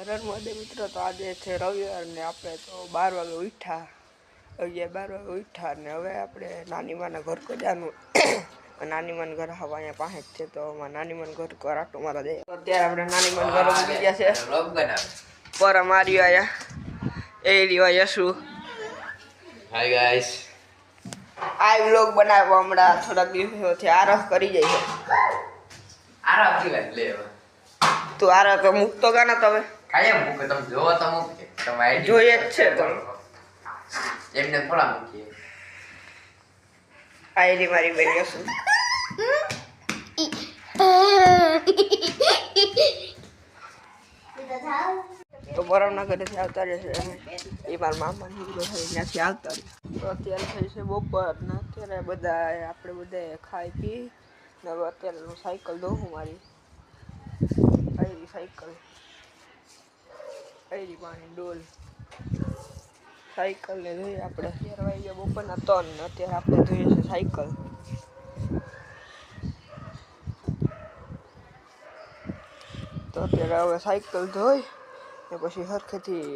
રણમદે મિત્રો તો આજે છે રવિવાર ને આપણે તો 12 વાગે ઉઠ્યા 11-12 વાગે ઉઠ્યા ને હવે આપણે નાની માના ઘર કો જવાનું નાની માન ઘર હવા અહીંયા પાસે જ છે તો નાની માન ઘર કો આટો મારવા જાય અત્યારે આપણે નાની માન ઘર ઉભી ગયા છે વ્લોગ બનાવે પર અમારી આયા એ રીવા યશુ હાય ગાઈસ આ વ્લોગ બનાવવા હમણાં થોડા દિવસોથી આરહ કરી જાય છે આરહ થી લે તું આરહ તો મુકતો ગાના તમે કાયમ મૂકે તમે જોવો તો મૂકે તમે આઈડી જોઈએ જ છે તમે એમને થોડા મૂકીએ આઈડી મારી બેન શું તો બરામના ઘરેથી આવતા રહેશે એ મારા મામાની ત્યાંથી આવતા તો અત્યારે થઈ છે બપોર ને અત્યારે બધા આપણે બધા ખાઈ પી ને હવે અત્યારે સાયકલ દઉં મારી આઈરી સાયકલ આઈરી પાણી ડોલ સાયકલ ને જોઈએ આપણે અત્યારે વાઈ ગયા બપોરના 3 ને અત્યારે આપણે જોઈએ છે સાયકલ તો અત્યારે હવે સાયકલ ધોઈ ને પછી હરખેથી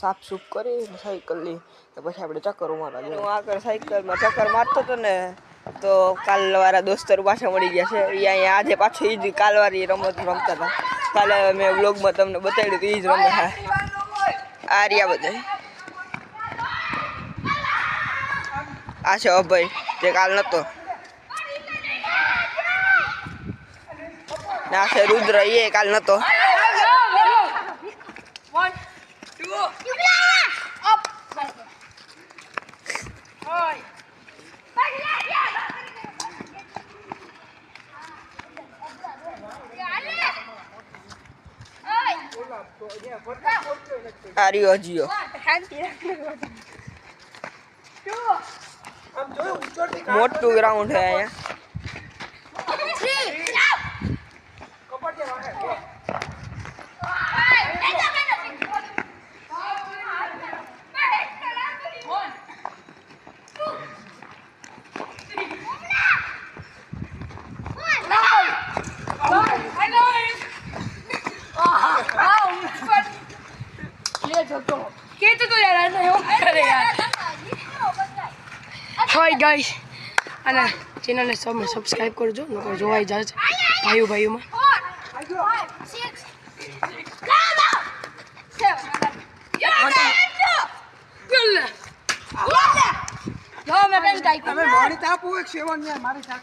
સાફ સૂફ કરી ને સાયકલ લઈ ને પછી આપણે ચક્કર મારવા જઈએ હું આગળ સાયકલમાં ચક્કર મારતો હતો ને તો કાલવાળા દોસ્તરો પાછા મળી ગયા છે અહીંયા આજે પાછું એ જ કાલવાળી રમત રમતા હતા કાલે મેં વ્લોગમાં તમને બતાવ્યું હતું એ જ રમત આ રહ્યા બધા આ છે અભય જે કાલ નહોતો ને આ છે રુદ્ર એ કાલ નહોતો આર્યો જીઓ મોટું ગ્રાઉન્ડ છે હાય ગાઈસ અને ચેનલને સબસ્ક્રાઇબ કરજો નકર જોવાઈ જાય છે ભાઈઓમાં મારી તાપ હોય 7 મારી તાપ